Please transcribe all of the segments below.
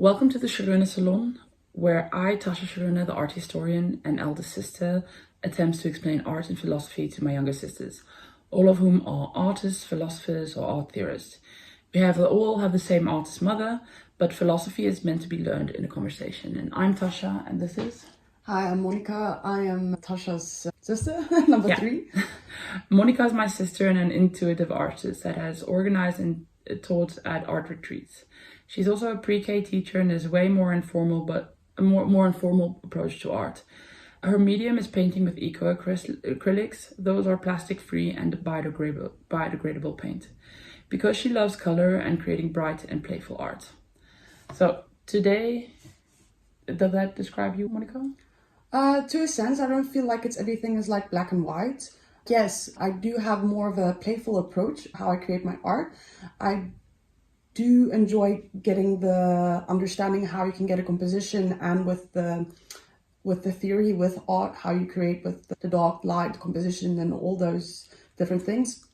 Welcome to the Sciarone Salon, where I, Tascha Sciarone, the art historian and eldest sister, attempts to explain art and philosophy to my younger sisters, all of whom are artists, philosophers, or art theorists. We all have the same artist mother, but philosophy is meant to be learned in a conversation. And I'm Tascha, and this is... Hi, I'm Monica. I am Tascha's sister, number 3. Monica is my sister and an intuitive artist that has organized and taught at art retreats. She's also a pre-K teacher and is way more informal, but a more informal approach to art. Her medium is painting with eco-acrylics. Those are plastic-free and biodegradable paint, because she loves color and creating bright and playful art. So today, does that describe you, Monica? To a sense, I don't feel like everything is like black and white. Yes, I do have more of a playful approach how I create my art. I do enjoy getting the understanding how you can get a composition, and with the theory with art, how you create with the dark light composition and all those different things.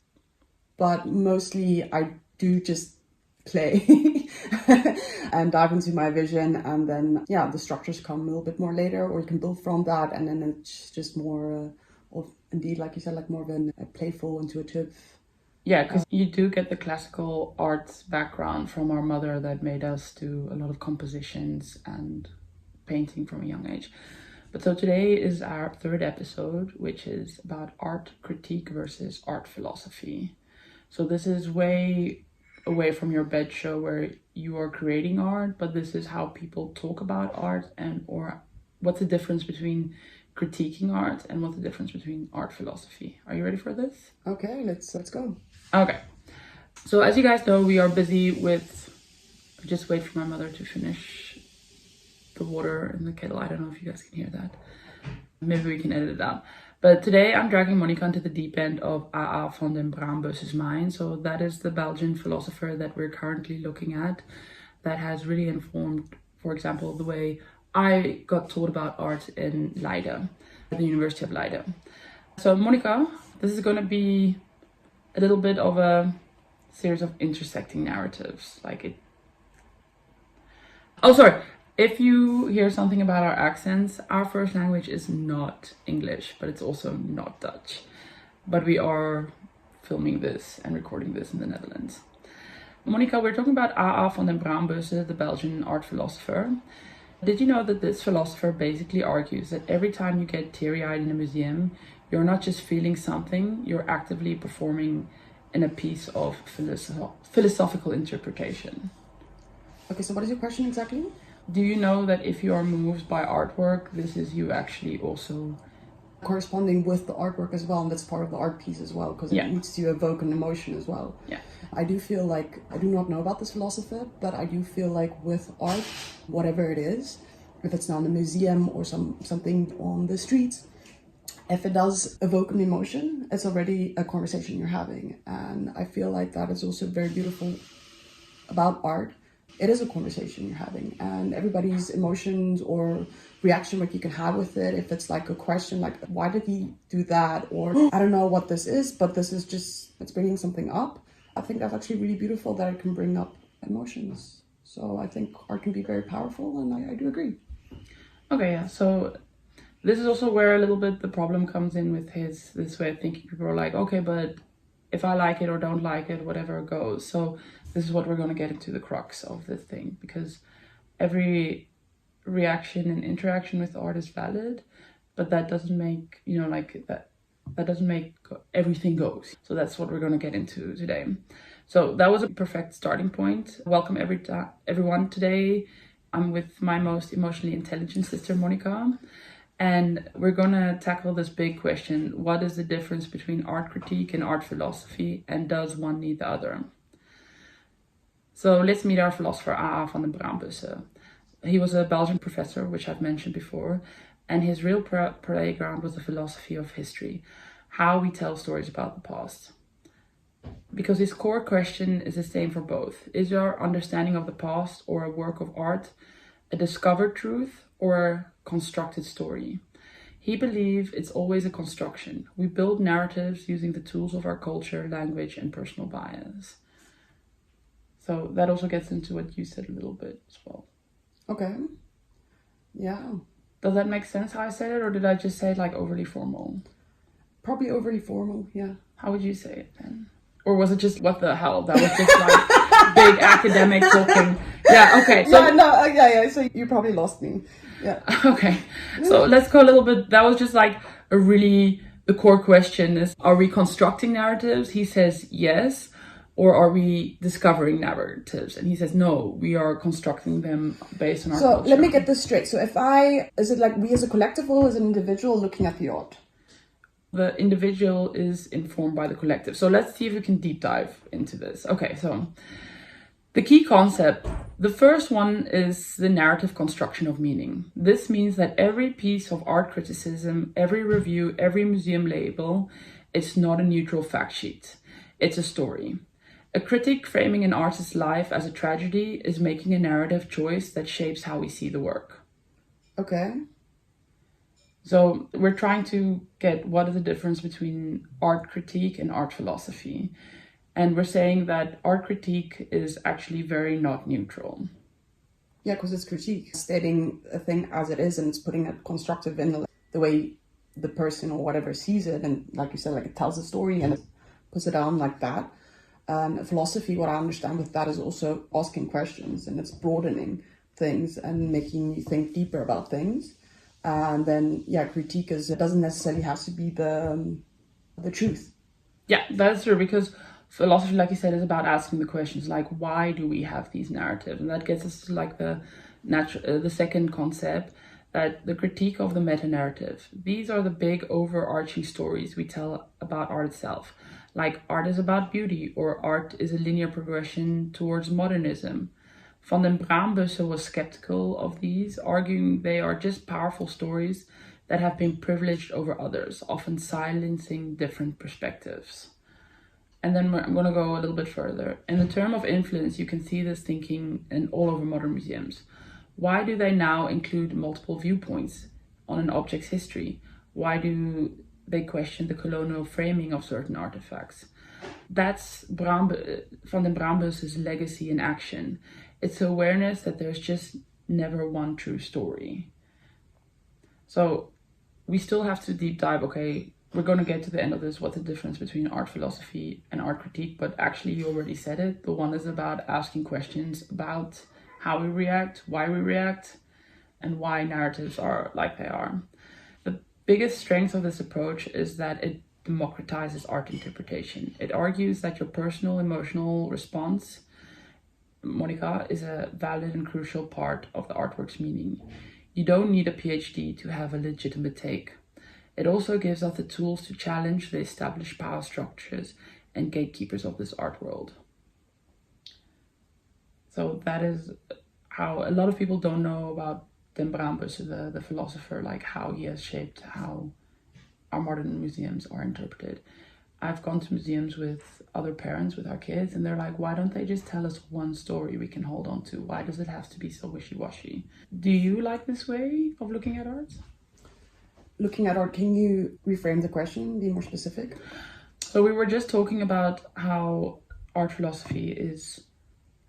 But mostly I do just play and dive into my vision, and then the structures come a little bit more later, or you can build from that, and then it's just more of, indeed, like you said, like more of a playful, intuitive. Yeah, because you do get the classical arts background from our mother that made us do a lot of compositions and painting from a young age. But so today is our third episode, which is about art critique versus art philosophy. So this is way away from your bed show where you are creating art, but this is how people talk about art, or what's the difference between critiquing art and what's the difference between art philosophy. Are you ready for this? Okay, let's go. Okay, so as you guys know, we are busy with, just wait for my mother to finish the water in the kettle. I don't know if you guys can hear that. Maybe we can edit it out. But today I'm dragging Monica into the deep end of A.A. van den Braembussche's mind. So that is the Belgian philosopher that we're currently looking at, that has really informed, for example, the way I got taught about art in Leiden, at the University of Leiden. So Monica, this is going to be a little bit of a series of intersecting narratives. If you hear something about our accents, our first language is not English, but it's also not Dutch. But we are filming this and recording this in the Netherlands. Monica, we're talking about A.A. van den Braembusche, the Belgian art philosopher. Did you know that this philosopher basically argues that every time you get teary-eyed in a museum, you're not just feeling something, you're actively performing in a piece of philosophical interpretation? Okay, so what is your question exactly? Do you know that if you are moved by artwork, this is you actually also corresponding with the artwork as well, and that's part of the art piece as well, because it needs to evoke an emotion as well. Yeah. I do feel like, I do not know about this philosopher, but I do feel like with art, whatever it is, if it's not in a museum or something on the streets, if it does evoke an emotion, it's already a conversation you're having. And I feel like that is also very beautiful about art. It is a conversation you're having, and everybody's emotions or reaction, what you can have with it, if it's like a question like, why did he do that? Or I don't know what this is, but this is just, it's bringing something up. I think that's actually really beautiful that it can bring up emotions. So I think art can be very powerful, and I do agree. Okay, yeah. So this is also where a little bit the problem comes in with this way of thinking. People are like, okay, but if I like it or don't like it, whatever goes. So this is what we're going to get into the crux of this thing, because every reaction and interaction with art is valid, but that doesn't make, that doesn't make everything goes. So that's what we're going to get into today. So that was a perfect starting point. Welcome everyone. Today I'm with my most emotionally intelligent sister, Monica. And we're going to tackle this big question. What is the difference between art critique and art philosophy? And does one need the other? So let's meet our philosopher, A.A. van den Braembusche. He was a Belgian professor, which I've mentioned before. And his real playground was the philosophy of history. How we tell stories about the past. Because his core question is the same for both. Is our understanding of the past or a work of art a discovered truth or a constructed story? He believed it's always a construction. We build narratives using the tools of our culture, language, and personal bias. So that also gets into what you said a little bit as well. Okay. Yeah. Does that make sense how I said it, or did I just say it like overly formal? Probably overly formal, yeah. How would you say it then? Or was it just what the hell? That was just like big academic talking. Yeah, okay. So, yeah. So you probably lost me. Yeah. Okay. So let's go a little bit. That was just like a really, the core question is, are we constructing narratives? He says yes. Or are we discovering narratives? And he says, no, we are constructing them based on our So culture. let me get this straight. So is it like we as a collective or as an individual looking at the art? The individual is informed by the collective. So let's see if we can deep dive into this. Okay, so the key concept, the first one is the narrative construction of meaning. This means that every piece of art criticism, every review, every museum label, it's not a neutral fact sheet. It's a story. A critic framing an artist's life as a tragedy is making a narrative choice that shapes how we see the work. Okay. So we're trying to get what is the difference between art critique and art philosophy. And we're saying that art critique is actually very not neutral. Yeah, because it's critique, stating a thing as it is, and it's putting it constructive in the way the person or whatever sees it. And like you said, like it tells a story and it puts it down like that. Philosophy, what I understand with that is also asking questions, and it's broadening things and making you think deeper about things. And then, yeah, critique it doesn't necessarily have to be the truth. Yeah, that's true, because philosophy, like you said, is about asking the questions like, why do we have these narratives? And that gets us to like the second concept, that the critique of the meta-narrative. These are the big overarching stories we tell about art itself. Like art is about beauty, or art is a linear progression towards modernism. Van den Braembussche was skeptical of these, arguing they are just powerful stories that have been privileged over others, often silencing different perspectives. And then I'm going to go a little bit further. In the term of influence, you can see this thinking in all over modern museums. Why do they now include multiple viewpoints on an object's history? Why do they question the colonial framing of certain artifacts? That's Van den Braembussche's legacy in action. It's awareness that there's just never one true story. So we still have to deep dive. Okay, we're going to get to the end of this, what's the difference between art philosophy and art critique, but actually you already said it. The one is about asking questions about how we react, why we react, and why narratives are like they are. The biggest strength of this approach is that it democratizes art interpretation. It argues that your personal emotional response, Monica, is a valid and crucial part of the artwork's meaning. You don't need a PhD to have a legitimate take. It also gives us the tools to challenge the established power structures and gatekeepers of this art world. So that is how a lot of people don't know about den Braembussche, the philosopher, like how he has shaped how our modern museums are interpreted. I've gone to museums with other parents, with our kids, and they're like, why don't they just tell us one story we can hold on to? Why does it have to be so wishy-washy? Do you like this way of looking at art? Looking at art, can you reframe the question, be more specific? So we were just talking about how art philosophy is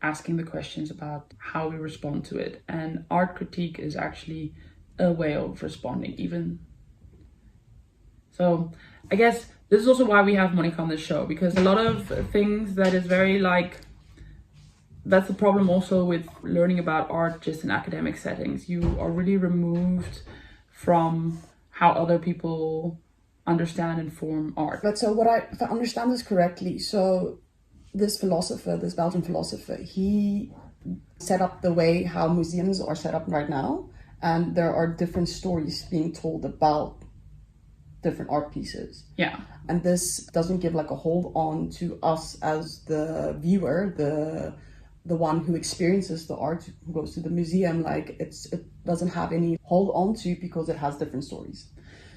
asking the questions about how we respond to it. And art critique is actually a way of responding even. So I guess this is also why we have Monica on this show, because a lot of things that is very like, that's the problem also with learning about art just in academic settings. You are really removed from how other people understand and form art. But so if I understand this correctly, so this philosopher, this Belgian philosopher, he set up the way how museums are set up right now, and there are different stories being told about different art pieces. Yeah. And this doesn't give like a hold on to us as the viewer, the one who experiences the art, who goes to the museum. Like it doesn't have any hold on to, because it has different stories.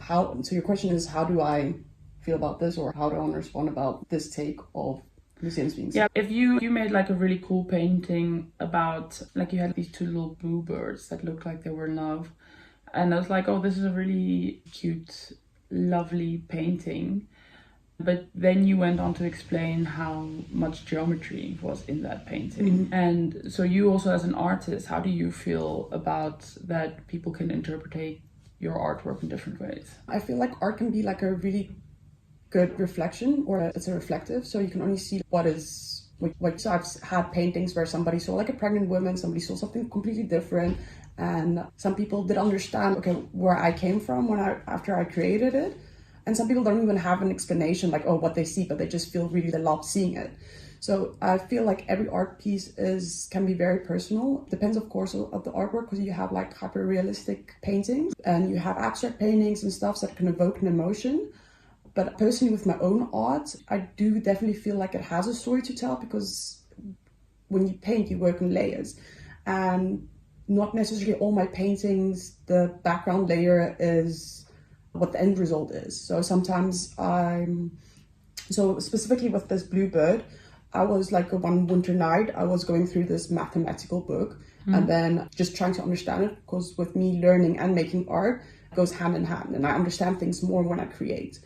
So your question is, how do I feel about this, or how do I want to respond about this take of museums being set? Yeah, if you made like a really cool painting about, like you had these two little bluebirds that looked like they were in love, and I was like, oh, this is a really cute, lovely painting. But then you went on to explain how much geometry was in that painting. And so you also, as an artist, how do you feel about that people can interpret your artwork in different ways? I feel like art can be like a really good reflection, or it's a reflective, so you can only see what is like. So I've had paintings where somebody saw like a pregnant woman, somebody saw something completely different, and some people did understand, okay, where I came from after I created it. And some people don't even have an explanation, like, oh, what they see, but they just feel really they love seeing it. So I feel like every art piece can be very personal. Depends, of course, of the artwork, because you have like hyper-realistic paintings and you have abstract paintings and stuff that can evoke an emotion. But personally, with my own art, I do definitely feel like it has a story to tell, because when you paint, you work in layers. And not necessarily all my paintings, the background layer is what the end result is. So sometimes so specifically with this blue bird, I was like one winter night, I was going through this mathematical book and then just trying to understand it, because with me learning and making art goes hand in hand, and I understand things more when I create.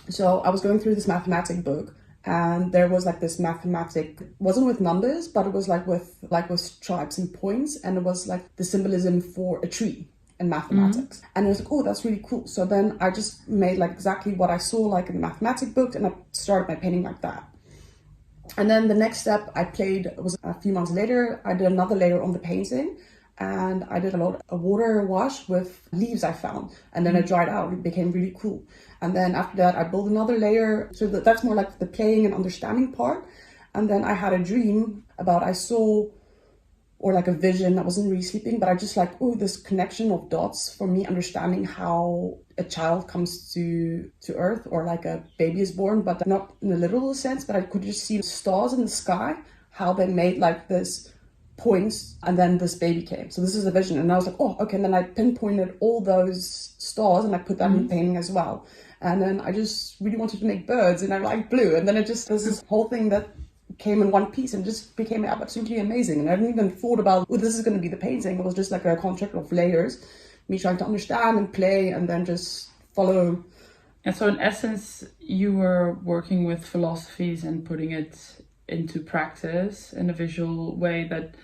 So I was going through this mathematic book, and there was like this mathematic, wasn't with numbers, but it was like with stripes and points, and it was like the symbolism for a tree in mathematics. And I was like, oh, that's really cool. So then I just made like exactly what I saw like in the mathematic book, and I started my painting like that. And then the next step was a few months later, I did another layer on the painting, and I did a water wash with leaves I found, and then it dried out. It became really cool. And then after that, I built another layer. So that's more like the playing and understanding part. And then I had a dream I saw, or like a vision. that wasn't really sleeping, but I just like, oh, this connection of dots for me, understanding how a child comes to earth, or like a baby is born, but not in a literal sense, but I could just see the stars in the sky, how they made like this points, and then this baby came. So this is a vision. And I was like, oh, okay. And then I pinpointed all those stars, and I put that in the painting as well. And then I just really wanted to make birds, and I like blue. And then there's this whole thing that came in one piece and just became absolutely amazing. And I hadn't even thought about, oh, this is going to be the painting. It was just like a contract of layers, me trying to understand and play, and then just follow. And so in essence, you were working with philosophies and putting it into practice in a visual way, that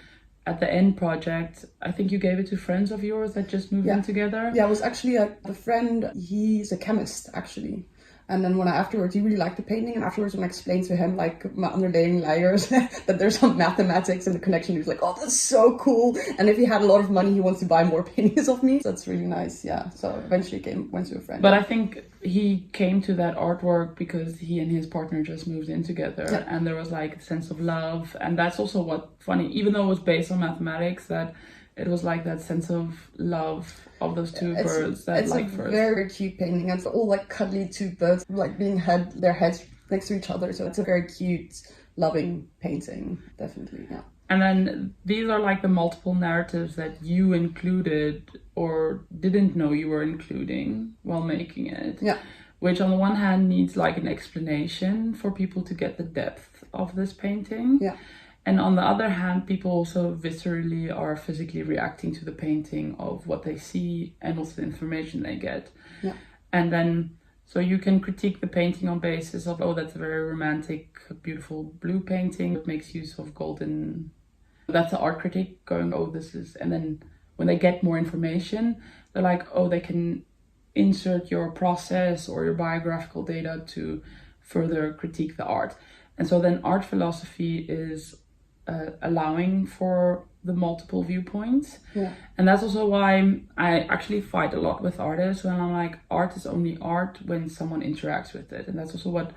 at the end project, I think you gave it to friends of yours that just moved in together. Yeah, it was actually a friend. He's a chemist, actually. And then afterwards, he really liked the painting. And afterwards, when I explained to him, like, my underlying layers, that there's some mathematics and the connection, he was like, oh, that's so cool. And if he had a lot of money, he wants to buy more paintings of me. So that's really nice, yeah. So eventually went to a friend. But I think he came to that artwork because he and his partner just moved in together. Yeah. And there was, like, a sense of love. And that's also what's funny, even though it was based on mathematics, that it was like that sense of love of those two birds that like first. It's a very cute painting. It's all like cuddly two birds, like their heads next to each other. So it's a very cute, loving painting, definitely. Yeah. And then these are like the multiple narratives that you included or didn't know you were including while making it. Yeah. Which on the one hand needs like an explanation for people to get the depth of this painting. Yeah. And on the other hand, people also viscerally are physically reacting to the painting of what they see and also the information they get. Yeah. And then, so you can critique the painting on basis of, oh, that's a very romantic, beautiful blue painting. It makes use of golden. That's the art critic going, oh, this is. And then when they get more information, they're like, oh, they can insert your process or your biographical data to further critique the art. And so then art philosophy is allowing for the multiple viewpoints. Yeah. And that's also why I actually fight a lot with artists when I'm like, art is only art when someone interacts with it. And that's also what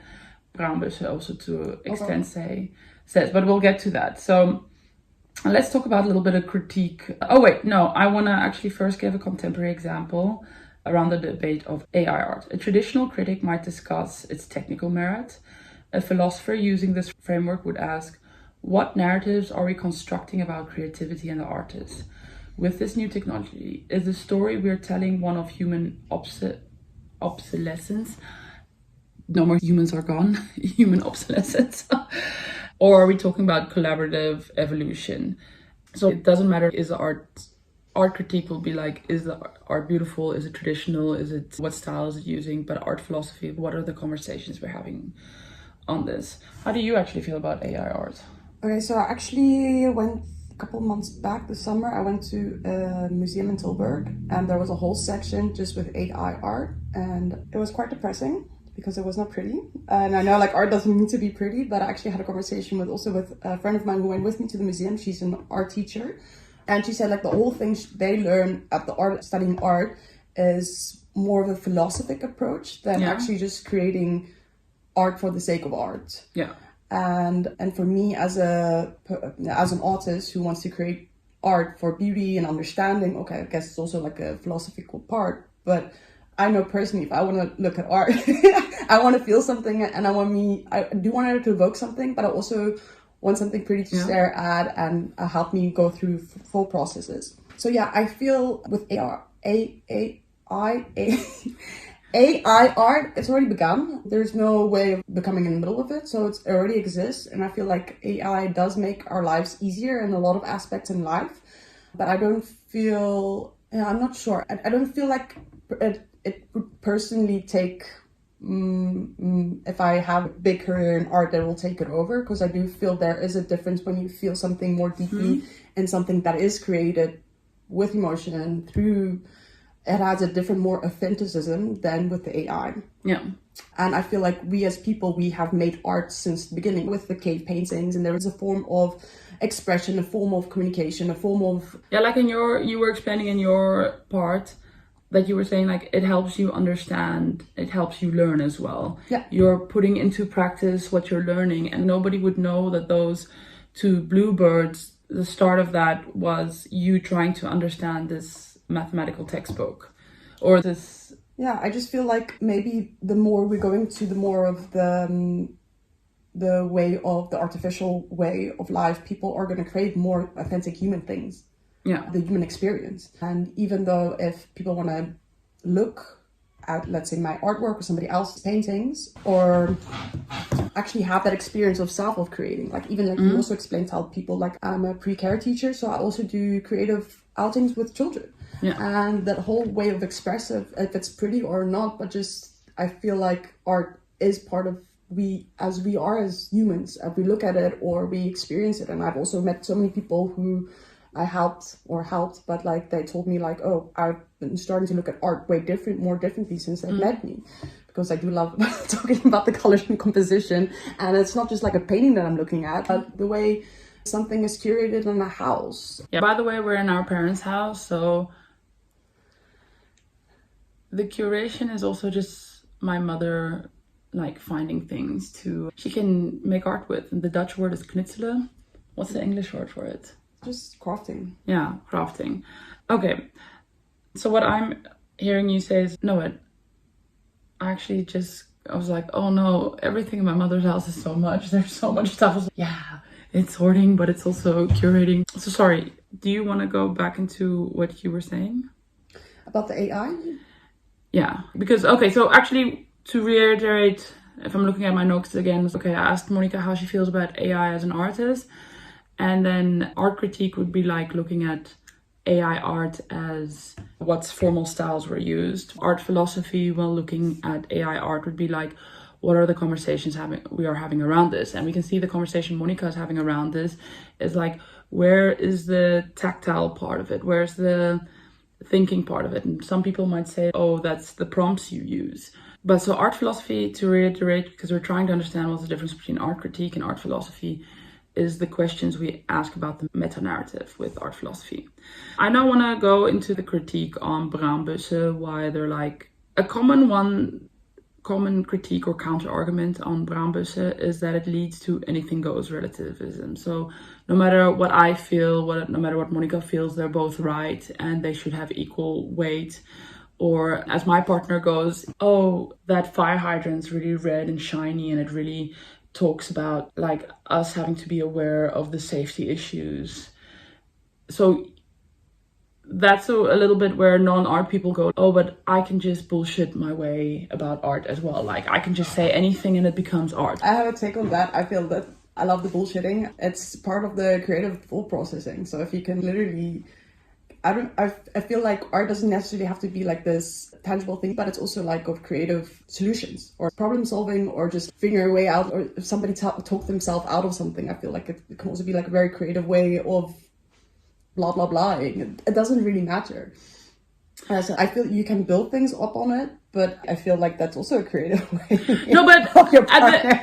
Braembussche also to extent says, but we'll get to that. So let's talk about a little bit of critique. Oh wait, no, I want to actually first give a contemporary example around the debate of AI art. A traditional critic might discuss its technical merit. A philosopher using this framework would ask, what narratives are we constructing about creativity and the artist? With this new technology, is the story we're telling one of human obsolescence? No more humans are gone, human obsolescence. Or are we talking about collaborative evolution? So it doesn't matter, is art art critique will be like, is the art beautiful? Is it traditional? Is it, what style is it using? But art philosophy, what are the conversations we're having on this? How do you actually feel about AI art? Okay, so I actually went a couple months back this summer. I went to a museum in Tilburg, and there was a whole section just with AI art, and it was quite depressing because it was not pretty. And I know like art doesn't need to be pretty, but I actually had a conversation with a friend of mine who went with me to the museum. She's an art teacher, and she said like the whole thing they learn at the art studying art is more of a philosophic approach than actually just creating art for the sake of art. Yeah. And for me as an artist who wants to create art for beauty and understanding, okay, I guess it's also like a philosophical part, but I know personally if I want to look at art, I want to feel something, and I do want it to evoke something, but I also want something pretty to stare at and help me go through full processes. So yeah, I feel with AI art, it's already begun. There's no way of becoming in the middle of it. So it already exists. And I feel like AI does make our lives easier in a lot of aspects in life. But I don't feel, I'm not sure. I don't feel like it would personally take, if I have a big career in art, that will take it over. Because I do feel there is a difference when you feel something more deeply in something that is created with emotion through. It has a different, more authenticism than with the AI. Yeah. And I feel like we as people, we have made art since the beginning with the cave paintings, and there is a form of expression, a form of communication, a form of... Yeah, like you were explaining in your part that you were saying like it helps you understand, it helps you learn as well. Yeah. You're putting into practice what you're learning, and nobody would know that those two bluebirds, the start of that was you trying to understand this mathematical textbook or this. Yeah, I just feel like maybe the more we're going to the more of the way of the artificial way of life, people are going to crave more authentic human things. Yeah. The human experience. And even though if people want to look at, let's say, my artwork or somebody else's paintings, or actually have that experience of of creating, like even like you also explained, tell people like I'm a pre-care teacher, so I also do creative outings with children. Yeah. And that whole way of expressive, if it's pretty or not, but just I feel like art is part of we as humans, if we look at it or we experience it. And I've also met so many people who I helped, but like they told me like, oh, I've been starting to look at art more differently since they've met me, because I do love talking about the colors and composition. And it's not just like a painting that I'm looking at, but the way something is curated in a house. Yeah. By the way, we're in our parents' house, so the curation is also just my mother like finding things she can make art with. And the Dutch word is knutselen. What's the English word for it? Just crafting. Yeah, crafting. Okay, so what I'm hearing you say is, no, I was like, oh no, everything in my mother's house is so much. There's so much stuff. I was like, yeah, it's hoarding, but it's also curating. So sorry, do you want to go back into what you were saying? About the AI? Yeah, because, okay, so actually to reiterate, if I'm looking at my notes again, okay, I asked Monica how she feels about AI as an artist. And then art critique would be like looking at AI art as what formal styles were used. Art philosophy, while looking at AI art, would be like, what are the conversations we are having around this? And we can see the conversation Monica is having around this is like, where is the tactile part of it? Where's the thinking part of it? And some people might say, oh, that's the prompts you use. But so art philosophy, to reiterate, because we're trying to understand what's the difference between art critique and art philosophy, is the questions we ask about the meta-narrative with art philosophy. I now want to go into the critique on Braembussche, why they're like a common critique or counter-argument on Braembussche is that it leads to anything goes relativism. So no matter what I feel, no matter what Monica feels, they're both right and they should have equal weight. Or as my partner goes, oh, that fire hydrant's really red and shiny and it really talks about like us having to be aware of the safety issues. So that's a little bit where non-art people go, oh, but I can just bullshit my way about art as well. Like I can just say anything and it becomes art. I have a take on that. I feel that I love the bullshitting. It's part of the creative full processing. So if you can literally I feel like art doesn't necessarily have to be like this tangible thing, but it's also like of creative solutions or problem solving or just figuring a way out, or if somebody talk themselves out of something. I feel like it can also be like a very creative way of blah blah blah. It doesn't really matter. So I feel you can build things up on it, but I feel like that's also a creative way. No, but of your partner.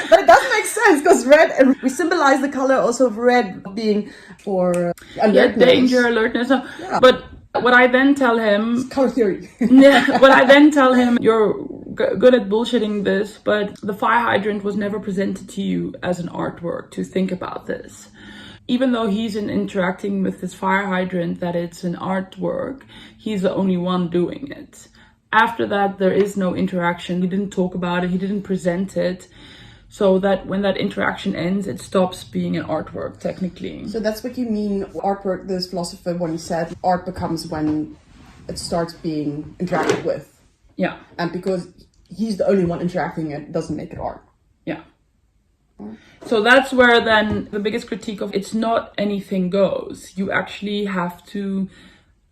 But it does make sense because red, and we symbolize the color also of red being for alertness. Danger, alertness. Yeah. But what I then tell him, it's color theory. What I then tell him, you're good at bullshitting this, but the fire hydrant was never presented to you as an artwork to think about this. Even though he's interacting with this fire hydrant, that it's an artwork, he's the only one doing it. After that, there is no interaction. He didn't talk about it. He didn't present it. So that when that interaction ends, it stops being an artwork, technically. So that's what you mean, artwork, this philosopher, when he said art becomes when it starts being interacted with. Yeah. And because he's the only one interacting it, doesn't make it art. Yeah. So that's where then the biggest critique of it's not anything goes. You actually have to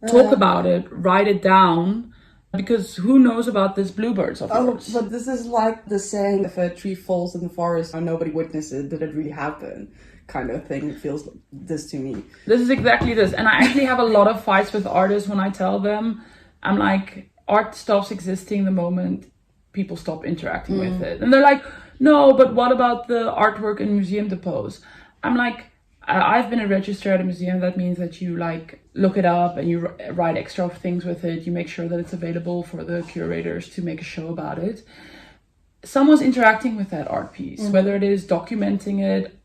talk about it, write it down, because who knows about this bluebirds of yours? But this is like the saying, if a tree falls in the forest and nobody witnesses it, did it really happen? Kind of thing. It feels like this to me. This is exactly this. And I actually have a lot of fights with artists when I tell them, I'm like, art stops existing the moment people stop interacting with it. And they're like, no, but what about the artwork in museum depots? I'm like, I've been a registrar at a museum. That means that you like look it up and you write extra things with it. You make sure that it's available for the curators to make a show about it. Someone's interacting with that art piece, whether it is documenting it,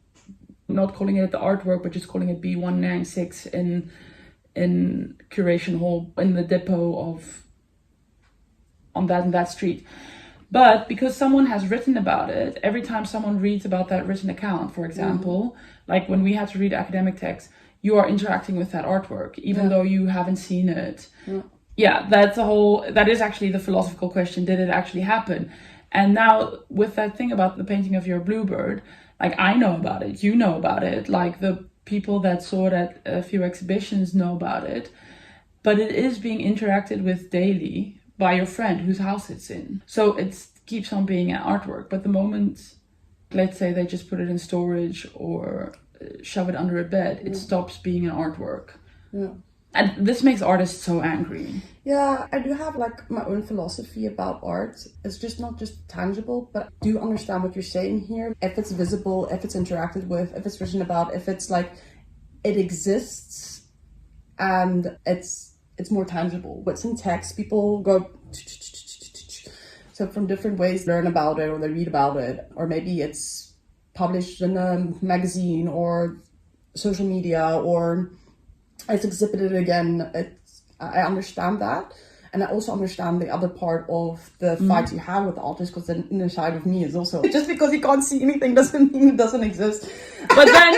not calling it the artwork, but just calling it B196 in curation hall in the depot of on that and that street. But because someone has written about it, every time someone reads about that written account, for example, like when we had to read academic texts, you are interacting with that artwork, even though you haven't seen it. Yeah, that is actually the philosophical question. Did it actually happen? And now with that thing about the painting of your bluebird, like I know about it, you know about it, like the people that saw it at a few exhibitions know about it, but it is being interacted with daily by your friend whose house it's in. So it keeps on being an artwork. But the moment, let's say they just put it in storage or shove it under a bed, it stops being an artwork. Yeah. And this makes artists so angry. Yeah, I do have like my own philosophy about art. It's just not just tangible, but I do understand what you're saying here. If it's visible, if it's interacted with, if it's written about, if it's like, it exists and it's more tangible. What's in text, people go so from different ways learn about it or they read about it, or maybe it's published in a magazine or social media or it's exhibited again. I understand that. And I also understand the other part of the fight you have with the artist, because the inner side of me is also, just because you can't see anything doesn't mean it doesn't exist. But then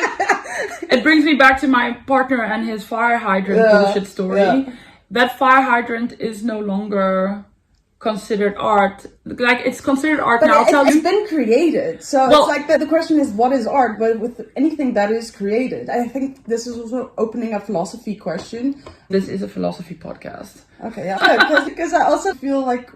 it brings me back to my partner and his fire hydrant bullshit story. Yeah. That fire hydrant is no longer considered art. Like, it's considered art now. It's been created. So it's like the question is, what is art? But with anything that is created, I think this is also opening a philosophy question. This is a philosophy podcast. Okay, yeah. Because I also feel like,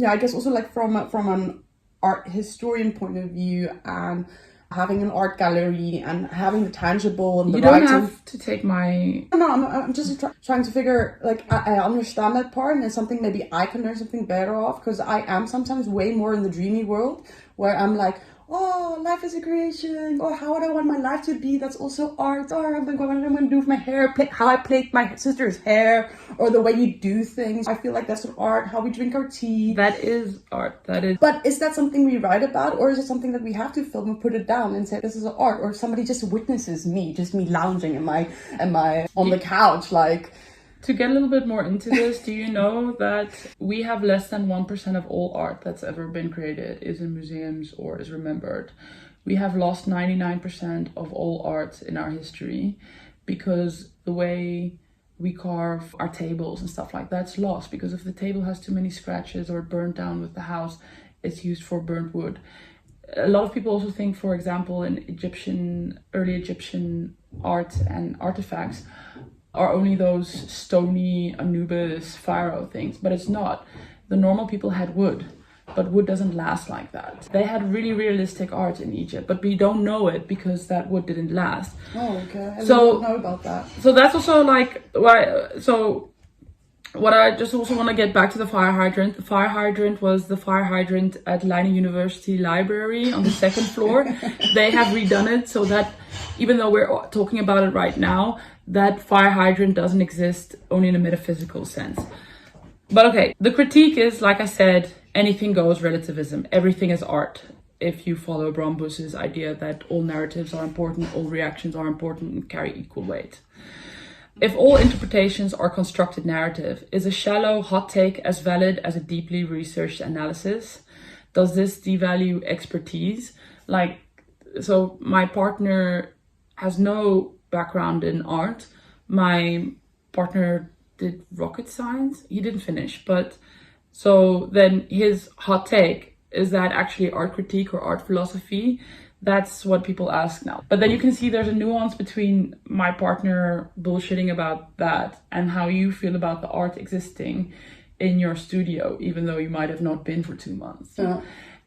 I guess also like from an art historian point of view, and having an art gallery and having the tangible and the writing. You don't have to take my... No, I'm just trying to figure, like, I understand that part, and it's something maybe I can learn something better off, because I am sometimes way more in the dreamy world, where I'm like, oh, life is a creation, or how would I want my life to be, that's also art, or what I'm going to do with my hair, how I plait my sister's hair, or the way you do things. I feel like that's art, how we drink our tea. That is art, that is. But is that something we write about, or is it something that we have to film and put it down and say, this is art, or somebody just witnesses me lounging in my on the couch, like... To get a little bit more into this, do you know that we have less than 1% of all art that's ever been created is in museums or is remembered? We have lost 99% of all art in our history, because the way we carve our tables and stuff like that's lost, because if the table has too many scratches or burnt down with the house, it's used for burnt wood. A lot of people also think, for example, in early Egyptian art and artifacts, are only those stony Anubis pharaoh things, but it's not. The normal people had wood, but wood doesn't last like that. They had really realistic art in Egypt, but we don't know it because that wood didn't last. Oh, okay. I didn't know about that. So that's also like why. So what I just also want to get back to the fire hydrant. The fire hydrant was the fire hydrant at Leiden University Library on the second floor. They have redone it so that even though we're talking about it right now, that fire hydrant doesn't exist only in a metaphysical sense. But okay, the critique is, like I said, anything goes relativism. Everything is art. If you follow Braembussche's idea that all narratives are important, all reactions are important and carry equal weight. If all interpretations are constructed narrative, is a shallow hot take as valid as a deeply researched analysis? Does this devalue expertise? Like, so my partner has no background in art. My partner did rocket science. He didn't finish, but so then his hot take is that actually art critique or art philosophy? That's what people ask now. But then you can see there's a nuance between my partner bullshitting about that and how you feel about the art existing in your studio, even though you might have not been for 2 months. Yeah.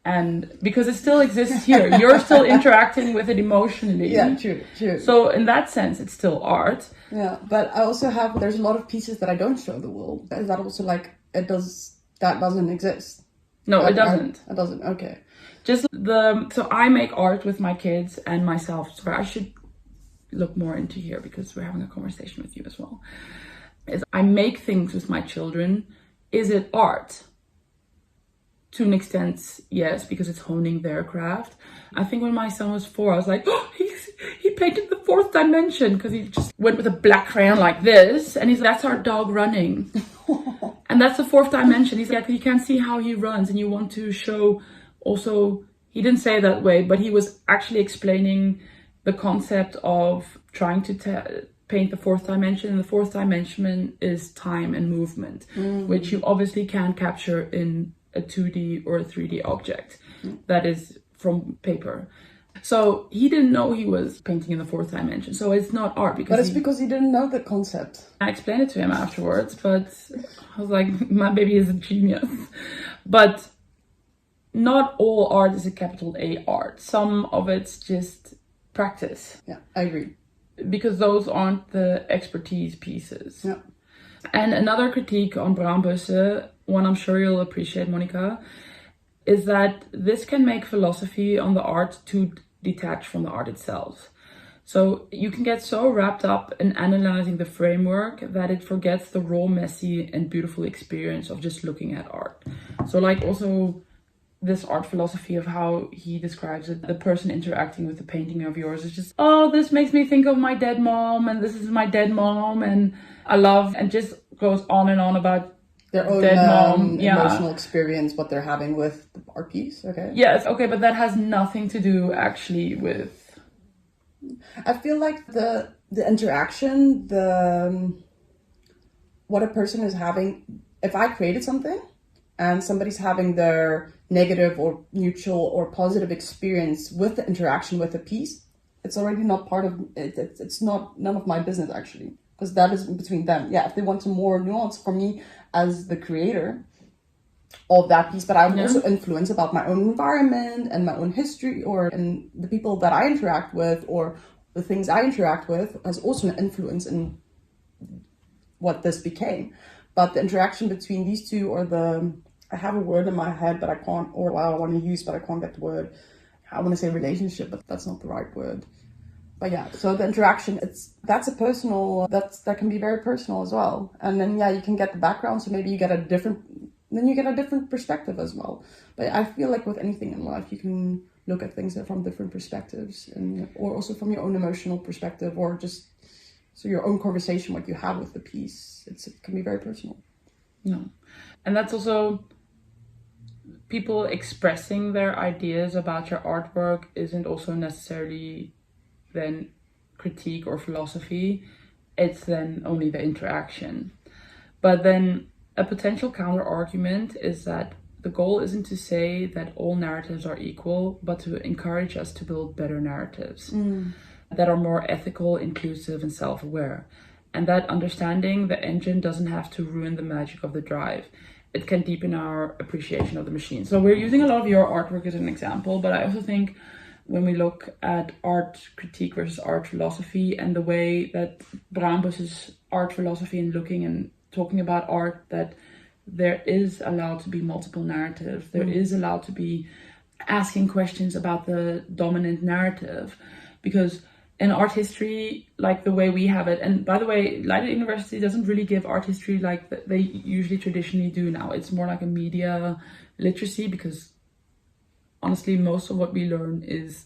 And because it still exists here, you're still interacting with it emotionally. Yeah, true. So in that sense, it's still art. Yeah, but I also there's a lot of pieces that I don't show the world. Is that also like, that doesn't exist? No, it doesn't. It doesn't, okay. So I make art with my kids and myself. So I should look more into here because we're having a conversation with you as well. Is I make things with my children. Is it art? To an extent, yes, because it's honing their craft. I think when my son was 4, I was like, oh, he painted the 4th dimension because he just went with a black crayon like this. And he's like, that's our dog running. And that's the 4th dimension. He's like, you can't see how he runs. And you want to show also, he didn't say it that way, but he was actually explaining the concept of trying to paint the 4th dimension. And the 4th dimension is time and movement, which you obviously can't capture in a 2D or a 3D object that is from paper. So he didn't know he was painting in the 4th dimension. So it's not art because because he didn't know the concept. I explained it to him afterwards, but I was like, my baby is a genius. But not all art is a capital A art. Some of it's just practice. Yeah, I agree. Because those aren't the expertise pieces. Yeah. And another critique on Braembussche, one I'm sure you'll appreciate, Monica, is that this can make philosophy on the art too detached from the art itself. So you can get so wrapped up in analyzing the framework that it forgets the raw, messy, and beautiful experience of just looking at art. So like also this art philosophy of how he describes it, the person interacting with the painting of yours is just, oh, this makes me think of my dead mom, and this is my dead mom, and I love, and just goes on and on about their own dead mom. emotional experience, what they're having with the art piece. Okay. Yes, okay, but that has nothing to do actually with. I feel like the interaction, what a person is having. If I created something, and somebody's having their negative or neutral or positive experience with the interaction with the piece, it's already not part of it. It's not none of my business actually, because that is between them. Yeah, if they want some more nuance for me as the creator of that piece, but I'm also influenced about my own environment and my own history, and the people that I interact with or the things I interact with has also an influence in what this became. But the interaction between these two, or I have a word in my head, but I can't, or I want to use, but I can't get the word. I want to say relationship, but that's not the right word. But yeah, so the interaction, that can be very personal as well. And then, yeah, you can get the background, so maybe you get a different perspective as well. But I feel like with anything in life, you can look at things from different perspectives, or also from your own emotional perspective, or just so your own conversation, what you have with the piece. It can be very personal. No. And that's also people expressing their ideas about your artwork isn't also necessarily then critique or philosophy. It's then only the interaction. But then a potential counter argument is that the goal isn't to say that all narratives are equal, but to encourage us to build better narratives that are more ethical, inclusive, and self-aware. And that understanding the engine doesn't have to ruin the magic of the drive. It can deepen our appreciation of the machine. So we're using a lot of your artwork as an example, but I also think when we look at art critique versus art philosophy and the way that Braembussche's art philosophy and looking and talking about art, that there is allowed to be multiple narratives. There is allowed to be asking questions about the dominant narrative, because in art history, like the way we have it, and by the way, Leiden University doesn't really give art history like they usually traditionally do now. It's more like a media literacy, because honestly, most of what we learn is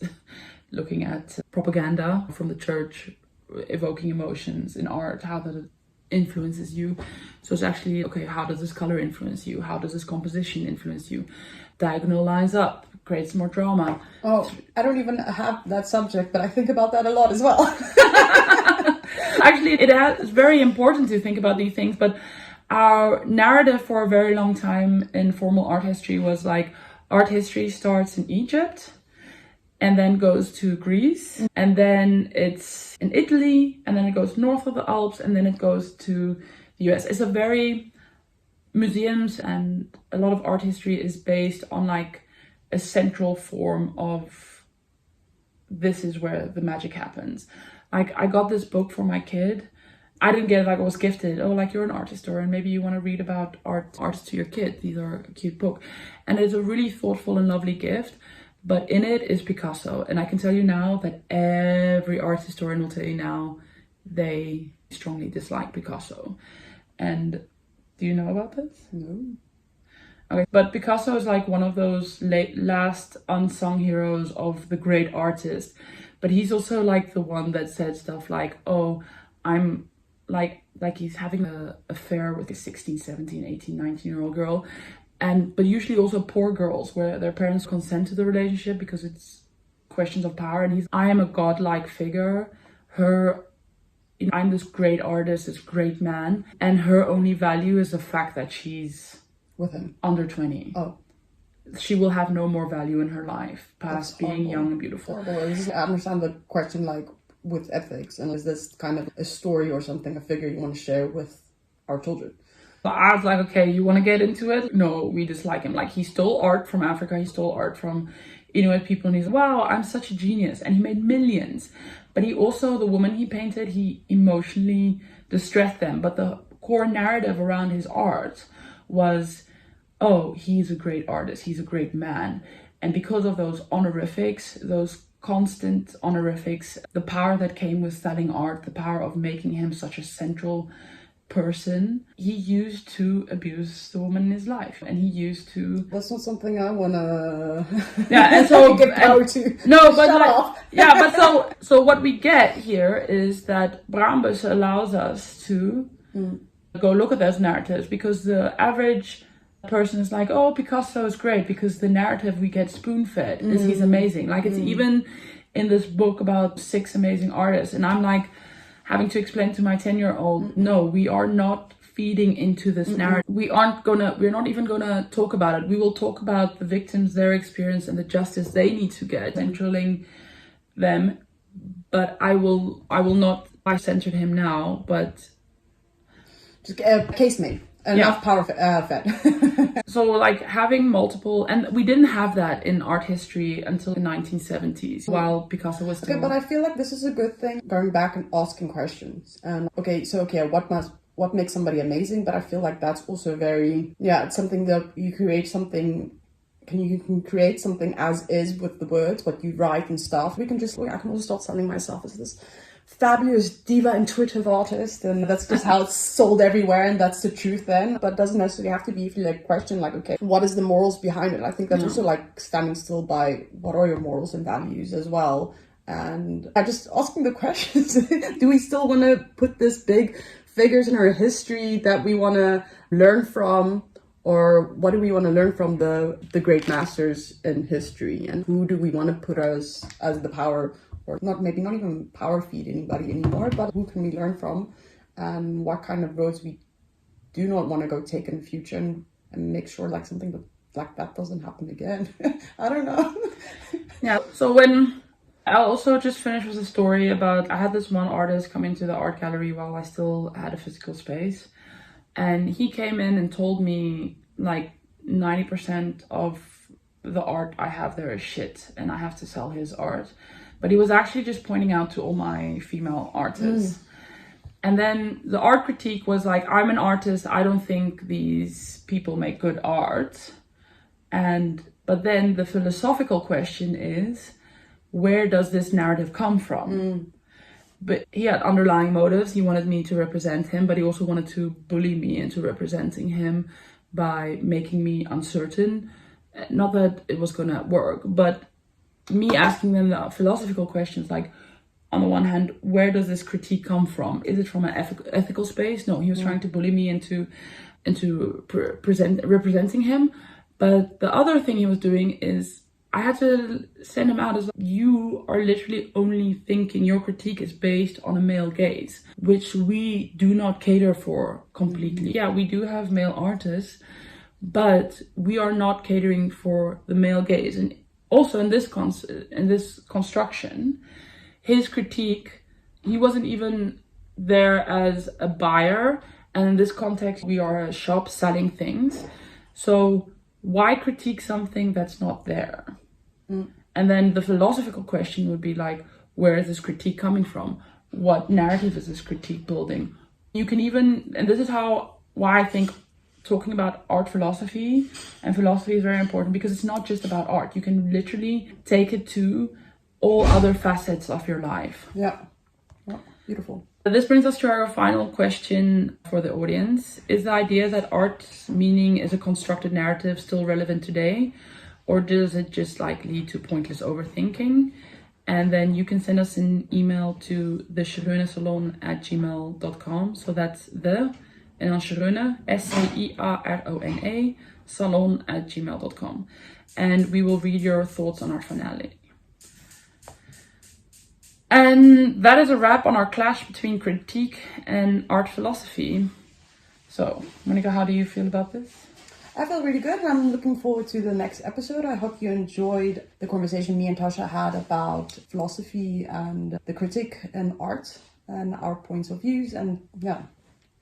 looking at propaganda from the church, evoking emotions in art, how that influences you. So it's actually, okay, how does this color influence you? How does this composition influence you? Diagonal lines up creates more drama. Oh, I don't even have that subject, but I think about that a lot as well. Actually, it's very important to think about these things, but our narrative for a very long time in formal art history was like, art history starts in Egypt and then goes to Greece, and then it's in Italy, and then it goes north of the Alps, and then it goes to the US. It's a very, museums and a lot of art history is based on like a central form of, this is where the magic happens. Like, I got this book for my kid. I didn't get it, like I was gifted. Oh, like, you're an art historian, maybe you want to read about artists to your kid. These are a cute book. And it's a really thoughtful and lovely gift. But in it is Picasso. And I can tell you now that every art historian will tell you now they strongly dislike Picasso. And do you know about this? No. Okay, but Picasso is like one of those last unsung heroes of the great artist. But he's also like the one that said stuff like, oh, I'm like he's having an affair with a 16, 17, 18, 19-year-old girl. But usually also poor girls where their parents consent to the relationship because it's questions of power. And I am a godlike figure. I'm this great artist, this great man. And her only value is the fact that she's with him under 20. Oh, she will have no more value in her life past being young and beautiful. I understand the question, like with ethics, and is this kind of a story or something, a figure you want to share with our children? But I was like, okay, you want to get into it? No, we dislike him. Like, he stole art from Africa, he stole art from Inuit people, and he's, wow, I'm such a genius, and he made millions. But he also, the woman he painted, he emotionally distressed them. But the core narrative around his art was, oh, he's a great artist, he's a great man. And because of those honorifics, those constant honorifics, the power that came with selling art, the power of making him such a central person, he used to abuse the woman in his life. And he used to... That's not something I want to... Yeah, and so... give power to. No, but like, yeah, but so what we get here is that Braembussche allows us to go look at those narratives, because the average person is like, oh, Picasso is great because the narrative we get spoon-fed is he's amazing. Like, it's even in this book about 6 amazing artists, and I'm like having to explain to my 10-year-old, no, we are not feeding into this narrative. We're not even gonna talk about it. We will talk about the victims, their experience, and the justice they need to get, centraling them. But I will not, I censored him now, but just case made. Enough power fed. So like having multiple, and we didn't have that in art history until the 1970s, while Picasso was still... Okay, but I feel like this is a good thing, going back and asking questions. And what makes somebody amazing? But I feel like that's also very, it's something that you create something. You can create something as is with the words, what you write and stuff. I can also start selling myself as this fabulous diva intuitive artist, and that's just how it's sold everywhere, and that's the truth then. But it doesn't necessarily have to be if you like question like, okay, what is the morals behind it? I think that's also like standing still by what are your morals and values as well. And I just asking the questions. Do we still want to put this big figures in our history that we want to learn from, or what do we want to learn from the great masters in history, and who do we want to put as the power, or not even power feed anybody anymore, but who can we learn from, and what kind of roads we do not want to go take in the future, and make sure like something like that doesn't happen again. I don't know. Yeah, so when I'll also just finish with a story about, I had this one artist come into the art gallery while I still had a physical space. And he came in and told me like 90% of the art I have there is shit and I have to sell his art. But he was actually just pointing out to all my female artists. And then the art critique was like, I'm an artist, I don't think these people make good art. But then the philosophical question is, where does this narrative come from? But he had underlying motives. He wanted me to represent him, but he also wanted to bully me into representing him by making me uncertain. Not that it was gonna work, but me asking them the philosophical questions, like, on the one hand, where does this critique come from? Is it from an ethical space? No, he was trying to bully me into representing him. But the other thing he was doing is, I had to send him out as, you are literally only thinking your critique is based on a male gaze, which we do not cater for completely. Yeah, we do have male artists, but we are not catering for the male gaze. And also in this construction, his critique, he wasn't even there as a buyer. And in this context, we are a shop selling things. So why critique something that's not there? And then the philosophical question would be like, where is this critique coming from? What narrative is this critique building? You can even, and this is why I think talking about art philosophy and philosophy is very important, because it's not just about art. You can literally take it to all other facets of your life. Yeah, beautiful. This brings us to our final question for the audience. Is the idea that art's meaning is a constructed narrative still relevant today? Or does it just like lead to pointless overthinking? And then you can send us an email to thesciaronesalon@gmail.com. So that's and then Sciarone, Sciarone, salon@gmail.com. And we will read your thoughts on our finale. And that is a wrap on our clash between critique and art philosophy. So, Monica, how do you feel about this? I feel really good. I'm looking forward to the next episode. I hope you enjoyed the conversation me and Tascha had about philosophy and the critique in art and our points of views and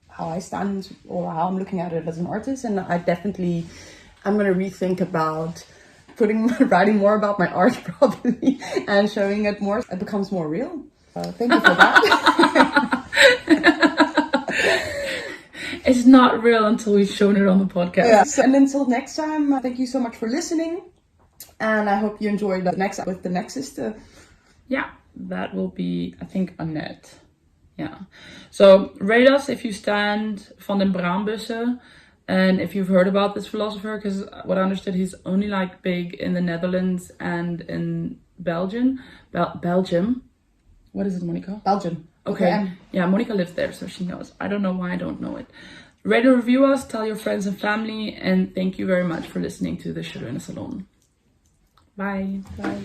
how I stand or how I'm looking at it as an artist. And I'm going to rethink about writing more about my art probably and showing it more. It becomes more real. Thank you for that. It's not real until we've shown it on the podcast. Yes. And until next time, thank you so much for listening. And I hope you enjoyed the next with the next sister. Yeah, that will be, I think, Annette. Yeah. So rate us if you stand van den Braembussche. And if you've heard about this philosopher, because what I understood, he's only like big in the Netherlands and in Belgium. Belgium. What is it, Monica? Belgium. Okay. Yeah, Monica lives there, so she knows. I don't know why I don't know it. Rate and review us, tell your friends and family, and thank you very much for listening to the Sciarone Salon. Bye. Bye.